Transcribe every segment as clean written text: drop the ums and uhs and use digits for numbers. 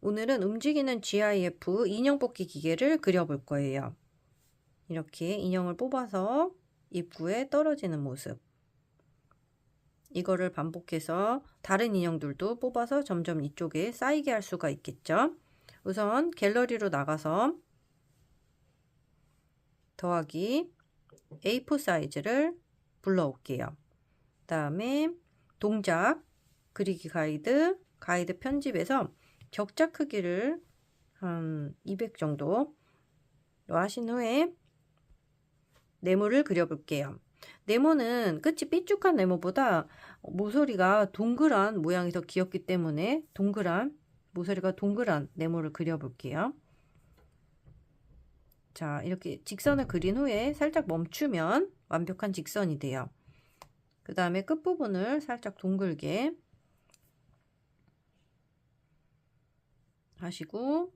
오늘은 움직이는 GIF 인형 뽑기 기계를 그려볼 거예요. 이렇게 인형을 뽑아서 입구에 떨어지는 모습. 이거를 반복해서 다른 인형들도 뽑아서 점점 이쪽에 쌓이게 할 수가 있겠죠. 우선 갤러리로 나가서 더하기 A4 사이즈를 불러올게요. 그 다음에 동작, 그리기 가이드, 가이드 편집에서 격자 크기를 한 200 정도 하신 후에 네모를 그려볼게요. 네모는 끝이 삐죽한 네모보다 모서리가 동그란 모양이 더 귀엽기 때문에 모서리가 동그란 네모를 그려볼게요. 자, 이렇게 직선을 그린 후에 살짝 멈추면 완벽한 직선이 돼요. 그 다음에 끝부분을 살짝 둥글게 하시고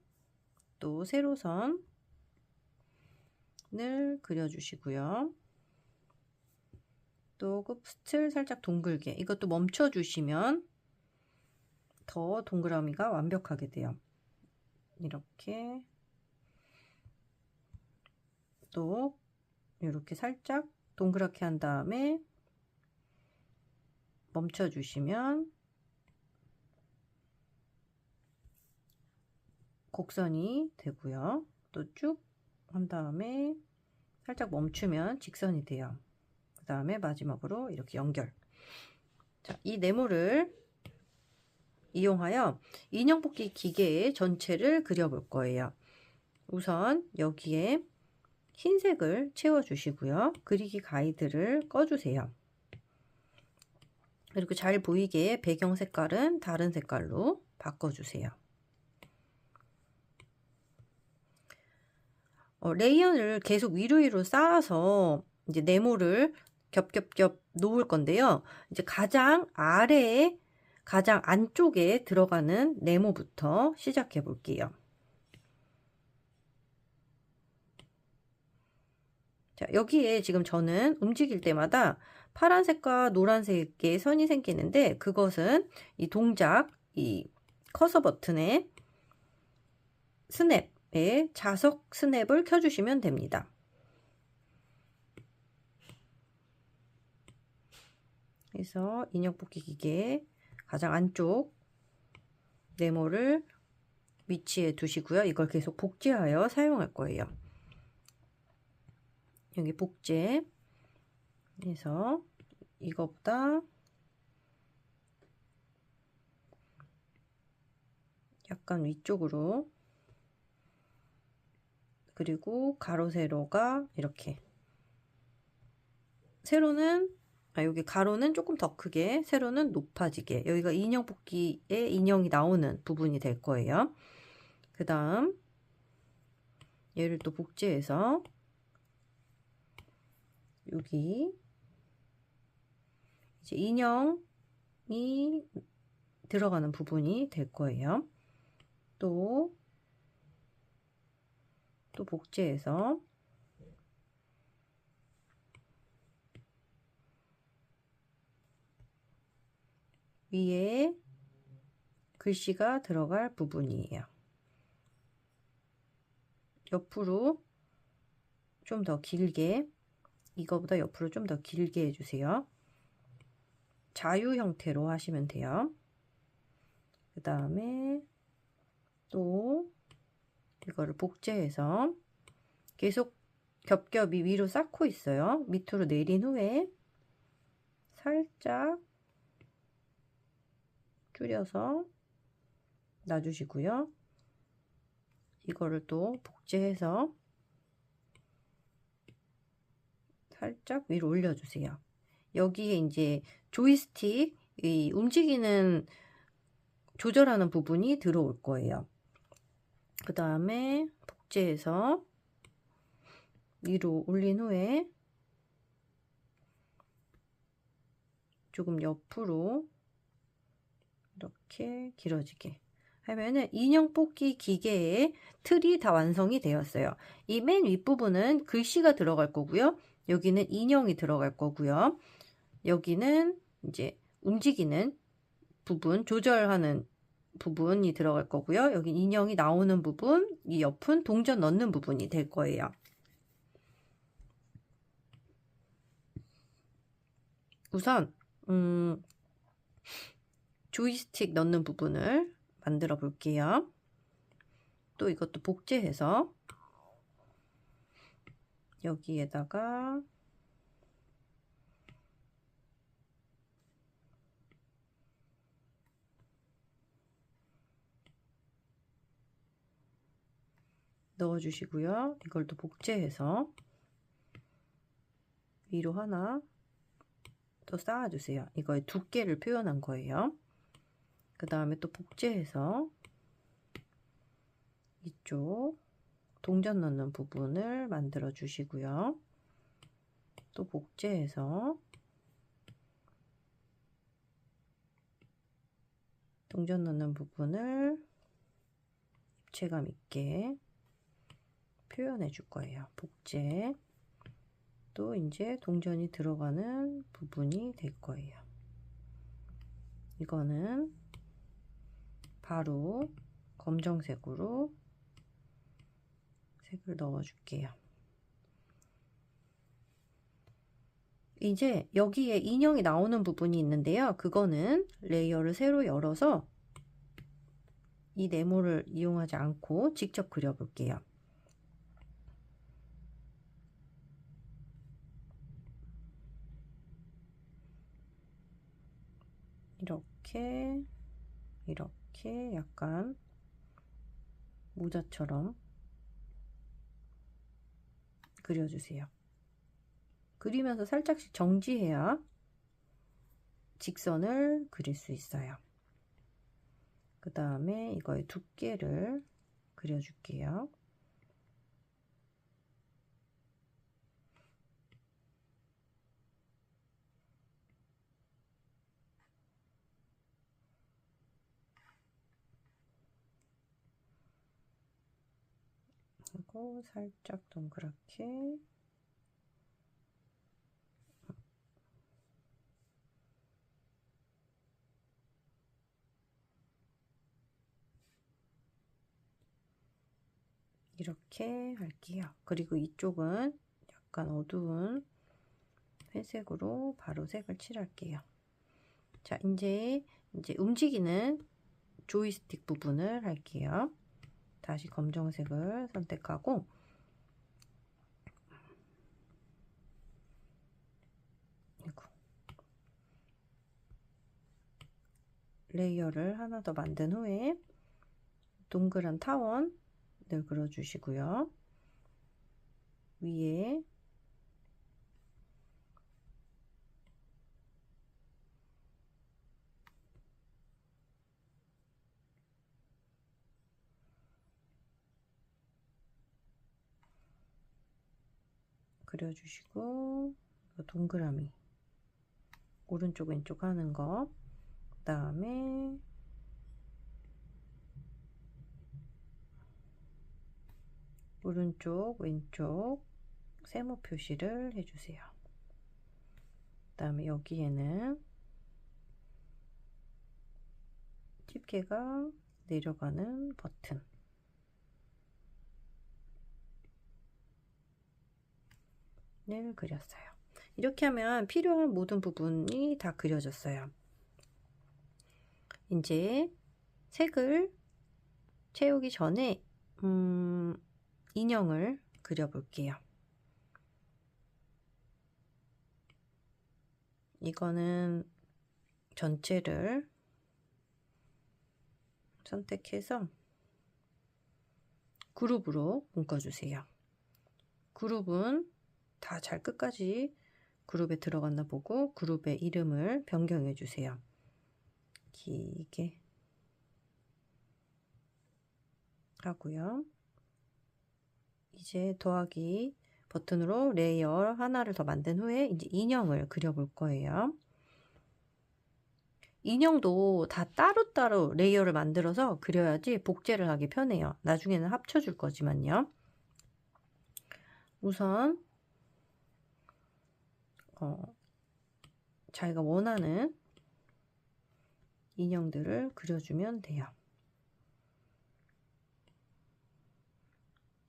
또 세로선을 그려주시고요. 또 끝을 살짝 동글게, 이것도 멈춰주시면 더 동그라미가 완벽하게 돼요. 이렇게 또 이렇게 살짝 동그랗게 한 다음에 멈춰주시면 곡선이 되고요. 또 쭉 한 다음에 살짝 멈추면 직선이 돼요. 그 다음에 마지막으로 이렇게 연결. 자, 이 네모를 이용하여 인형 뽑기 기계의 전체를 그려볼 거예요. 우선 여기에 흰색을 채워주시고요. 그리기 가이드를 꺼주세요. 그리고 잘 보이게 배경 색깔은 다른 색깔로 바꿔주세요. 레이어를 계속 위로 쌓아서 이제 네모를 겹겹겹 놓을 건데요. 이제 가장 아래에 가장 안쪽에 들어가는 네모부터 시작해 볼게요. 자, 여기에 지금 저는 움직일 때마다 파란색과 노란색의 선이 생기는데, 그것은 이 동작, 이 커서 버튼의 스냅에 자석 스냅을 켜주시면 됩니다. 그래서 인형 뽑기 기계 가장 안쪽 네모를 위치해 두시고요. 이걸 계속 복제하여 사용할 거예요. 여기 복제 해서 이거보다 약간 위쪽으로, 그리고 가로 세로가 이렇게, 세로는 여기 가로는 조금 더 크게, 세로는 높아지게, 여기가 인형 뽑기에 인형이 나오는 부분이 될 거예요. 그 다음 얘를 또 복제해서 여기 이제 인형이 들어가는 부분이 될 거예요. 또 복제해서 위에 글씨가 들어갈 부분이에요. 옆으로 좀 더 길게, 이거보다 옆으로 좀 더 길게 해주세요. 자유 형태로 하시면 돼요. 그 다음에 또 이거를 복제해서 계속 겹겹이 위로 쌓고 있어요. 밑으로 내린 후에 살짝 줄여서 놔주시고요. 이거를 또 복제해서 살짝 위로 올려주세요. 여기에 이제 조이스틱, 이 움직이는 조절하는 부분이 들어올 거예요. 그 다음에 복제해서 위로 올린 후에 조금 옆으로 이렇게 길어지게 하면은 인형 뽑기 기계의 틀이 다 완성이 되었어요. 이 맨 윗부분은 글씨가 들어갈 거고요. 여기는 인형이 들어갈 거고요. 여기는 이제 움직이는 부분, 조절하는 부분이 들어갈 거고요. 여기 인형이 나오는 부분, 이 옆은 동전 넣는 부분이 될 거예요. 우선 조이스틱 넣는 부분을 만들어 볼게요. 또 이것도 복제해서 여기에다가 넣어주시고요. 이걸 또 복제해서 위로 하나 더 쌓아주세요. 이거의 두께를 표현한 거예요. 그 다음에 또 복제해서 이쪽 동전 넣는 부분을 만들어 주시고요. 또 복제해서 동전 넣는 부분을 입체감 있게 표현해 줄 거예요. 복제. 또 이제 동전이 들어가는 부분이 될 거예요. 이거는 바로 검정색으로 색을 넣어 줄게요. 이제 여기에 인형이 나오는 부분이 있는데요. 그거는 레이어를 새로 열어서 이 네모를 이용하지 않고 직접 그려 볼게요. 이렇게 약간 모자처럼 그려주세요. 그리면서 살짝씩 정지해야 직선을 그릴 수 있어요. 그 다음에 이거의 두께를 그려줄게요. 그리고 살짝 동그랗게 이렇게 할게요. 그리고 이쪽은 약간 어두운 회색으로 바로 색을 칠할게요. 자, 이제 움직이는 조이스틱 부분을 할게요. 다시 검정색을 선택하고 레이어를 하나 더 만든 후에 동그란 타원을 그려 주시고요. 위에 그려주시고 동그라미 오른쪽 왼쪽 하는 거, 그 다음에 오른쪽 왼쪽 세모 표시를 해주세요. 그 다음에 여기에는 집게가 내려가는 버튼을 그렸어요. 이렇게 하면 필요한 모든 부분이 다 그려졌어요. 이제 색을 채우기 전에 인형을 그려볼게요. 이거는 전체를 선택해서 그룹으로 묶어주세요. 그룹은 다 잘 끝까지 그룹에 들어갔나 보고 그룹의 이름을 변경해 주세요. 길게 하고요. 이제 더하기 버튼으로 레이어 하나를 더 만든 후에 이제 인형을 그려볼 거예요. 인형도 다 따로따로 레이어를 만들어서 그려야지 복제를 하기 편해요. 나중에는 합쳐줄 거지만요. 우선 자기가 원하는 인형들을 그려주면 돼요.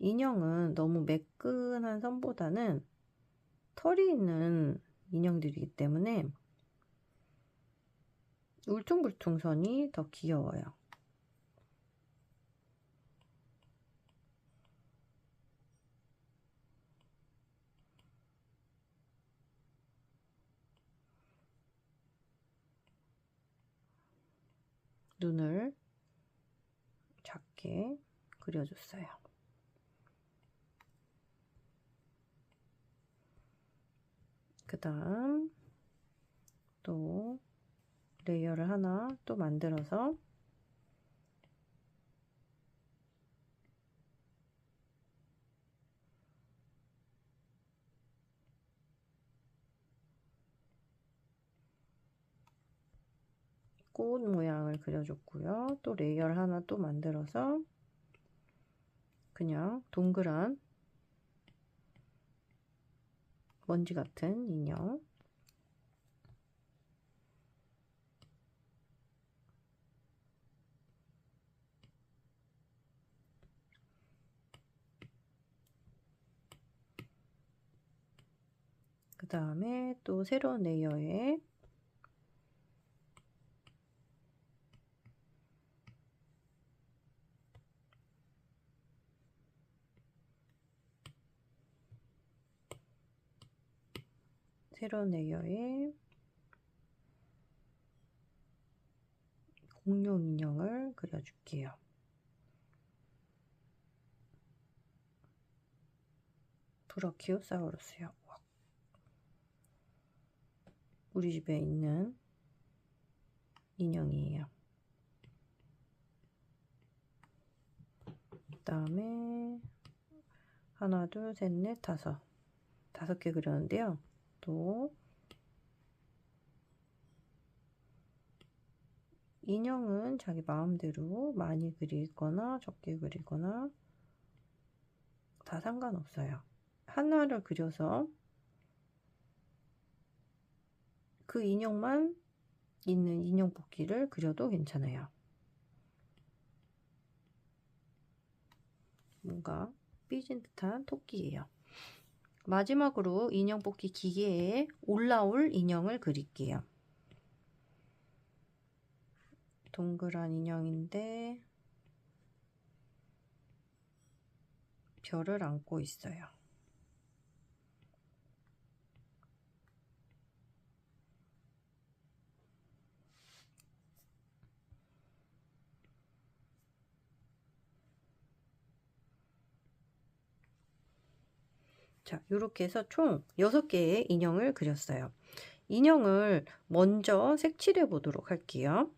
인형은 너무 매끈한 선보다는 털이 있는 인형들이기 때문에 울퉁불퉁 선이 더 귀여워요. 눈을 작게 그려줬어요. 그 다음 또 레이어를 하나 또 만들어서 꽃 모양을 그려줬고요. 또 레이어를 하나 또 만들어서 그냥 동그란 먼지 같은 인형, 그 다음에 또 새로운 레이어에 공룡 인형을 그려줄게요. 브라키오사우루스요. 우리 집에 있는 인형이에요. 그 다음에 하나, 둘, 셋, 넷, 다섯 개 그렸는데요. 또 인형은 자기 마음대로 많이 그리거나 적게 그리거나 다 상관없어요. 하나를 그려서 그 인형만 있는 인형 뽑기를 그려도 괜찮아요. 뭔가 삐진 듯한 토끼예요. 마지막으로 인형 뽑기 기계에 올라올 인형을 그릴게요. 동그란 인형인데 별을 안고 있어요. 자, 이렇게 해서 총 6개의 인형을 그렸어요. 인형을 먼저 색칠해 보도록 할게요.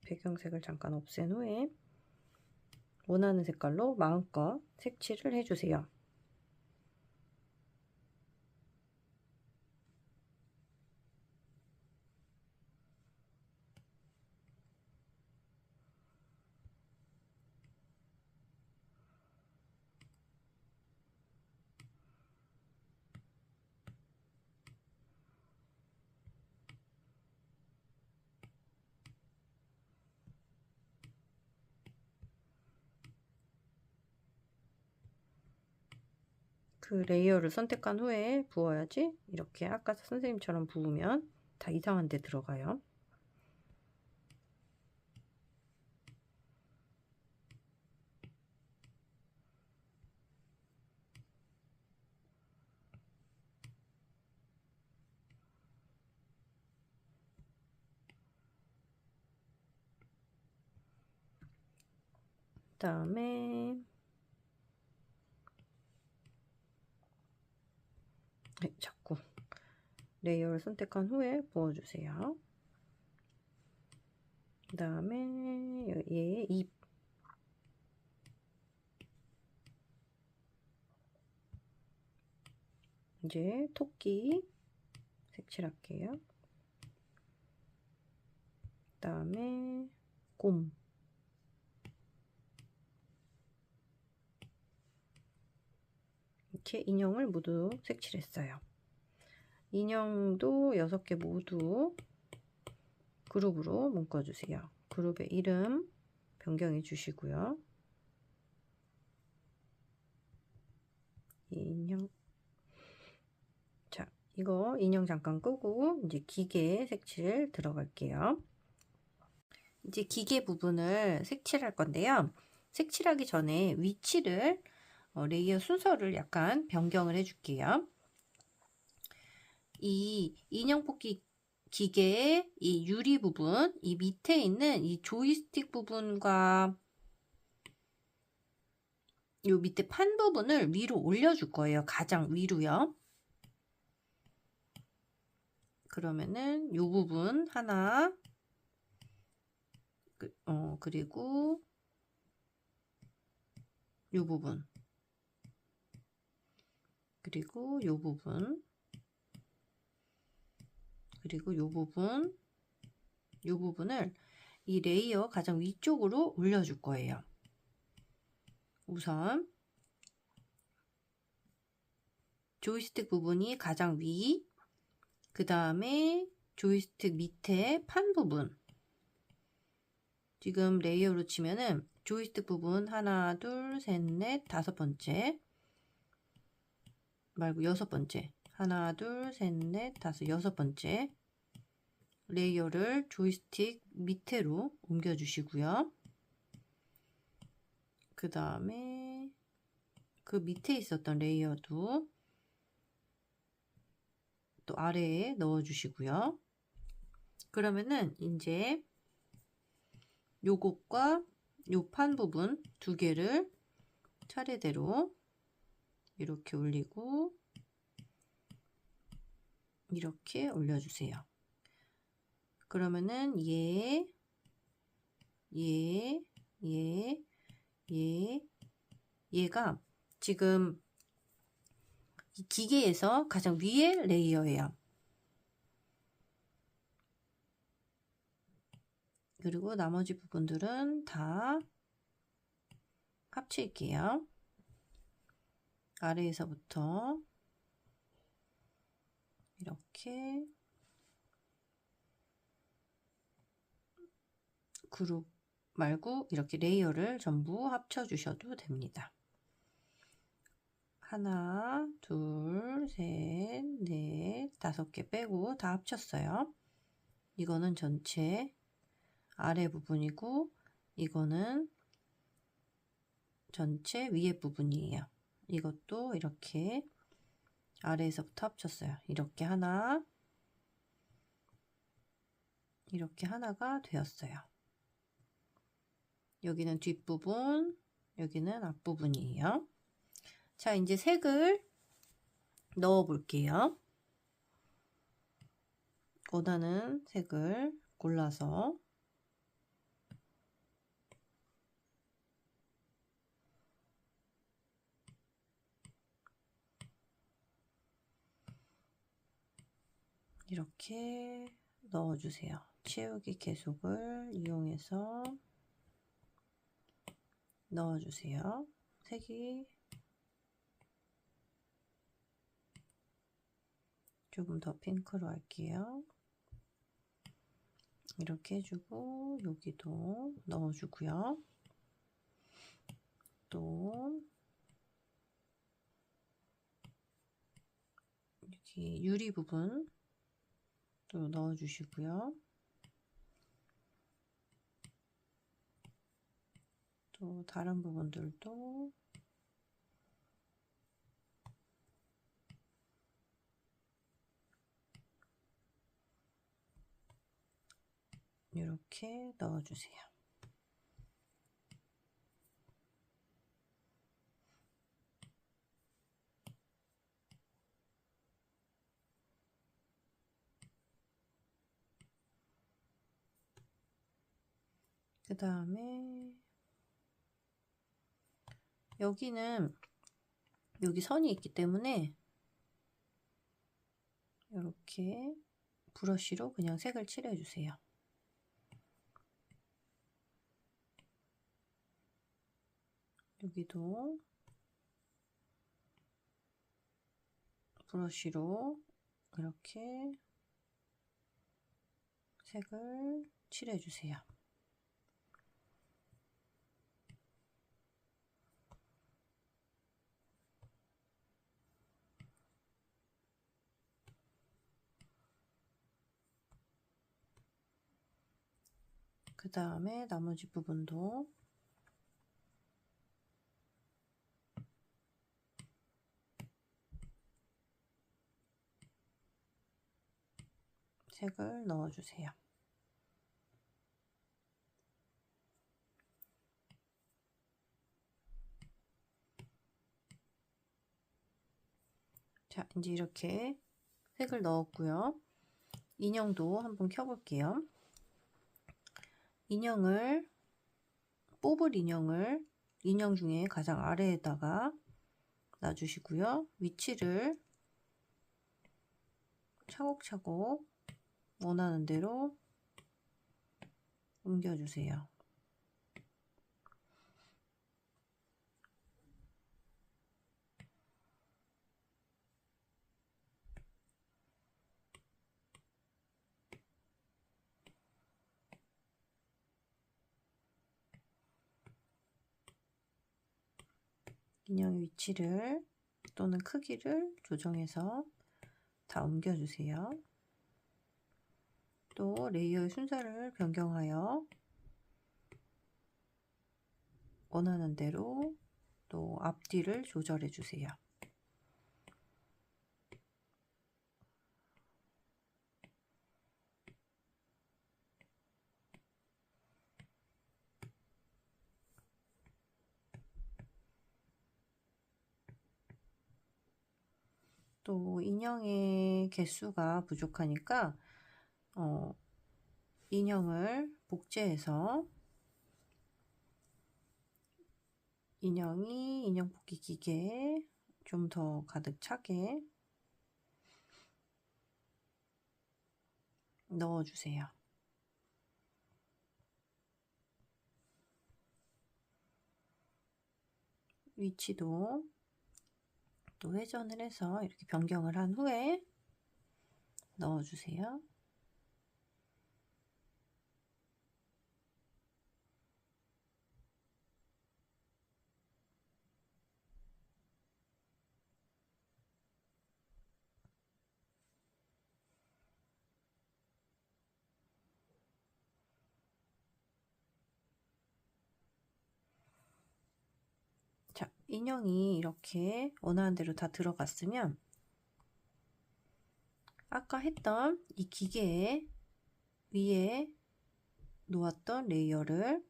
배경색을 잠깐 없앤 후에 원하는 색깔로 마음껏 색칠을 해주세요. 그 레이어를 선택한 후에 부어야지. 이렇게 아까 선생님처럼 부으면 다 이상한 데 들어가요. 그 다음에 자꾸 레이어를 선택한 후에 부어주세요. 그 다음에 얘의 입, 이제 토끼 색칠할게요. 그 다음에 곰, 이렇게 인형을 모두 색칠했어요. 인형도 6개 모두 그룹으로 묶어주세요. 그룹의 이름 변경해 주시고요. 인형. 자, 이거 인형 잠깐 끄고 이제 기계 색칠 들어갈게요. 이제 기계 부분을 색칠할 건데요. 색칠하기 전에 위치를 레이어 순서를 약간 변경을 해줄게요. 이 인형 뽑기 기계의 이 유리 부분, 이 밑에 있는 이 조이스틱 부분과 요 밑에 판 부분을 위로 올려줄 거예요. 가장 위로요. 그러면은 요 부분 하나, 그리고 요 부분, 그리고 요 부분, 그리고 요 부분, 요 부분을 이 레이어 가장 위쪽으로 올려줄 거예요. 우선 조이스틱 부분이 가장 위, 그 다음에 조이스틱 밑에 판 부분. 지금 레이어로 치면은 조이스틱 부분 하나, 둘, 셋, 넷, 5번째 말고 6번째. 하나, 둘, 셋, 넷, 5, 6번째 레이어를 조이스틱 밑으로 옮겨 주시고요. 그 다음에 그 밑에 있었던 레이어도 또 아래에 넣어 주시고요. 그러면은 이제 요것과 요 판 부분 2개를 차례대로 이렇게 올리고 이렇게 올려주세요. 그러면은 얘가 지금 이 기계에서 가장 위에 레이어예요. 그리고 나머지 부분들은 다 합칠게요. 아래에서부터 이렇게 그룹 말고 이렇게 레이어를 전부 합쳐 주셔도 됩니다. 하나, 둘, 셋, 넷, 5개 빼고 다 합쳤어요. 이거는 전체 아래 부분이고 이거는 전체 위에 부분이에요. 이것도 이렇게 아래에서부터 합쳤어요. 이렇게 하나가 되었어요. 여기는 뒷부분, 여기는 앞부분이에요. 자, 이제 색을 넣어 볼게요. 원하는 색을 골라서 이렇게 넣어주세요. 채우기 계속을 이용해서 넣어주세요. 색이 조금 더 핑크로 할게요. 이렇게 해주고 여기도 넣어주고요. 또 여기 유리 부분 또 넣어주시고요. 또 다른 부분들도 이렇게 넣어주세요. 그 다음에 여기는 여기 선이 있기 때문에 이렇게 브러쉬로 그냥 색을 칠해주세요. 여기도 브러쉬로 이렇게 색을 칠해주세요. 그 다음에 나머지 부분도 색을 넣어주세요. 자, 이제 이렇게 색을 넣었고요. 인형도 한번 켜볼게요. 뽑을 인형을 인형 중에 가장 아래에다가 놔주시고요. 위치를 차곡차곡 원하는 대로 옮겨주세요. 인형 위치를 또는 크기를 조정해서 다 옮겨주세요. 또 레이어의 순서를 변경하여 원하는 대로 또 앞뒤를 조절해 주세요. 또 인형의 개수가 부족하니까 인형을 복제해서 인형이 인형 뽑기 기계에 좀 더 가득 차게 넣어주세요. 위치도 또 회전을 해서 이렇게 변경을 한 후에 넣어주세요. 자, 인형이 이렇게 원하는 대로 다 들어갔으면 아까 했던 이 기계 위에 놓았던 레이어를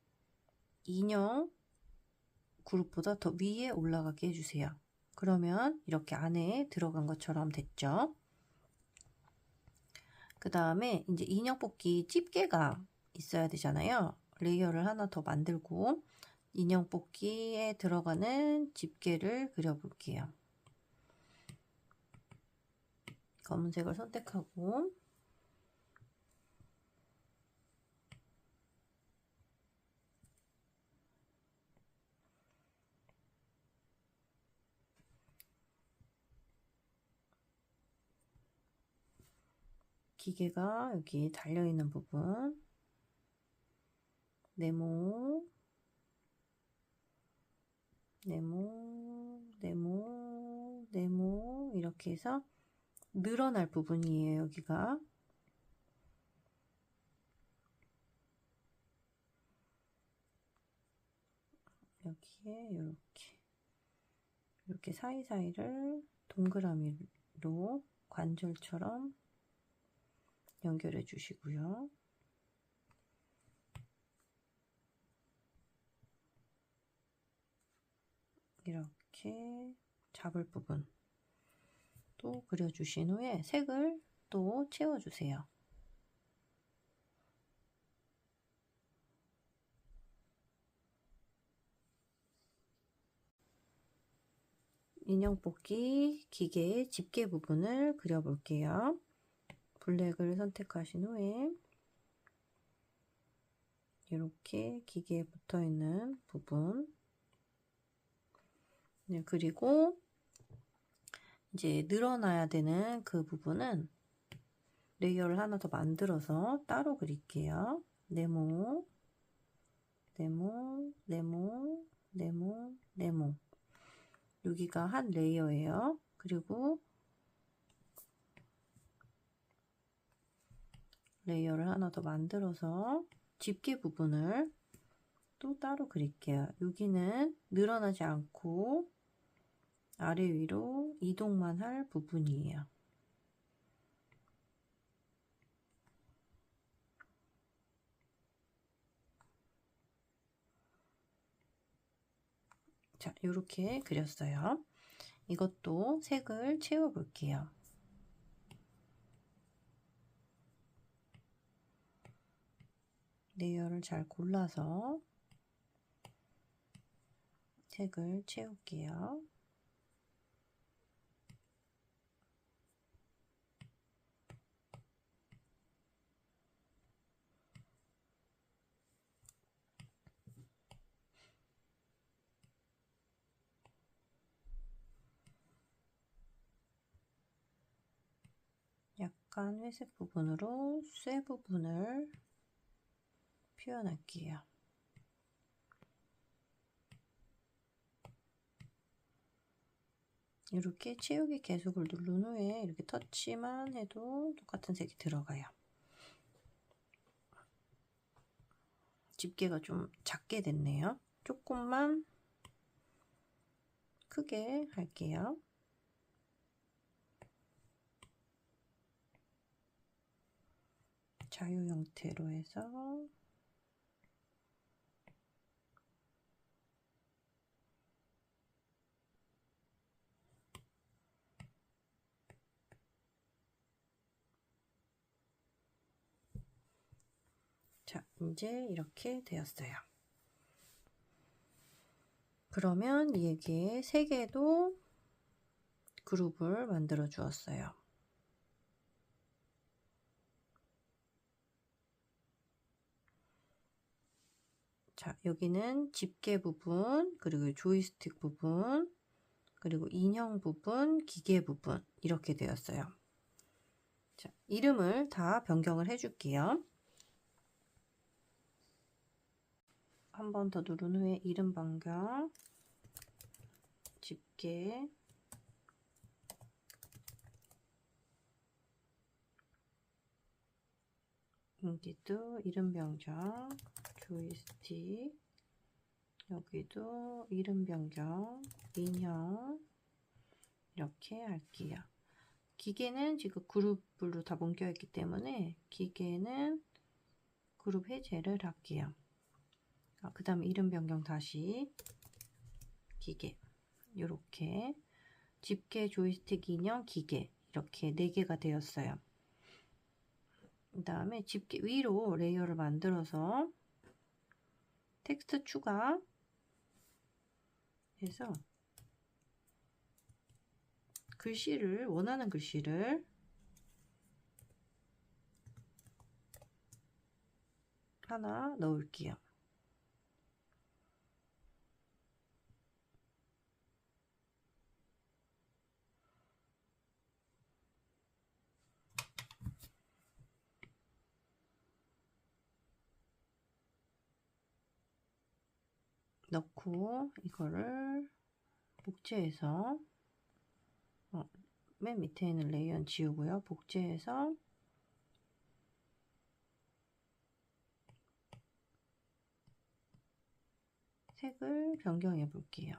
인형 그룹보다 더 위에 올라가게 해주세요. 그러면 이렇게 안에 들어간 것처럼 됐죠. 그 다음에 이제 인형 뽑기 집게가 있어야 되잖아요. 레이어를 하나 더 만들고 인형 뽑기에 들어가는 집게를 그려볼게요. 검은색을 선택하고 기계가 여기 달려있는 부분 네모 이렇게 해서 늘어날 부분이에요. 여기가 여기에 이렇게 사이사이를 동그라미로 관절처럼 연결해 주시고요. 이렇게 잡을 부분 또 그려주신 후에 색을 또 채워주세요. 인형 뽑기 기계의 집게 부분을 그려볼게요. 블랙을 선택하신 후에 이렇게 기계에 붙어 있는 부분 그리고 이제 늘어나야 되는 그 부분은 레이어를 하나 더 만들어서 따로 그릴게요. 네모, 네모, 네모, 네모, 네모. 여기가 한 레이어예요. 그리고 레이어를 하나 더 만들어서 집게 부분을 또 따로 그릴게요. 여기는 늘어나지 않고 아래 위로 이동만 할 부분이에요. 자, 이렇게 그렸어요. 이것도 색을 채워 볼게요. 레이어를 잘 골라서 색을 채울게요. 약간 회색 부분으로 쇠 부분을 표현할게요. 이렇게 채우기 계속을 누른 후에 이렇게 터치만 해도 똑같은 색이 들어가요. 집게가 좀 작게 됐네요. 조금만 크게 할게요. 자유 형태로 해서 자, 이제 이렇게 되었어요. 그러면 여기에 3개도 그룹을 만들어 주었어요. 자, 여기는 집게 부분, 그리고 조이스틱 부분, 그리고 인형 부분, 기계 부분 이렇게 되었어요. 자, 이름을 다 변경을 해줄게요. 한 번 더 누른 후에 이름 변경, 집게, 여기도 이름 변경, 조이스틱, 여기도 이름 변경, 인형 이렇게 할게요. 기계는 지금 그룹으로 다 묶여 있기 때문에 기계는 그룹 해제를 할게요. 그 다음에 이름 변경 다시 기계 이렇게 집게, 조이스틱, 인형, 기계 이렇게 4개가 되었어요. 그 다음에 집게 위로 레이어를 만들어서 텍스트 추가 해서 글씨를 원하는 글씨를 하나 넣을게요. 넣고 이거를 복제해서 맨 밑에 있는 레이어는 지우고요. 복제해서 색을 변경해 볼게요.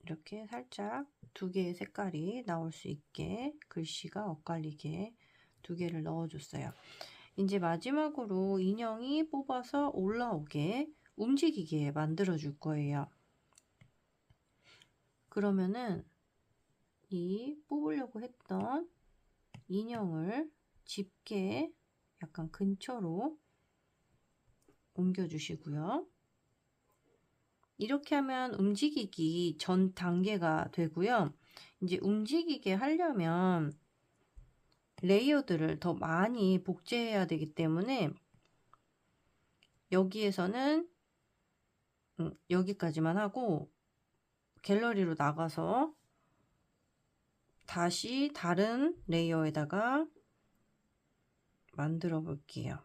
이렇게 살짝 2개의 색깔이 나올 수 있게 글씨가 엇갈리게 2개를 넣어줬어요. 이제 마지막으로 인형이 뽑아서 올라오게 움직이게 만들어 줄 거예요. 그러면은 이 뽑으려고 했던 인형을 집게 약간 근처로 옮겨 주시고요. 이렇게 하면 움직이기 전 단계가 되고요. 이제 움직이게 하려면 레이어드를 더 많이 복제해야 되기 때문에 여기에서는 여기까지만 하고 갤러리로 나가서 다시 다른 레이어에다가 만들어 볼게요.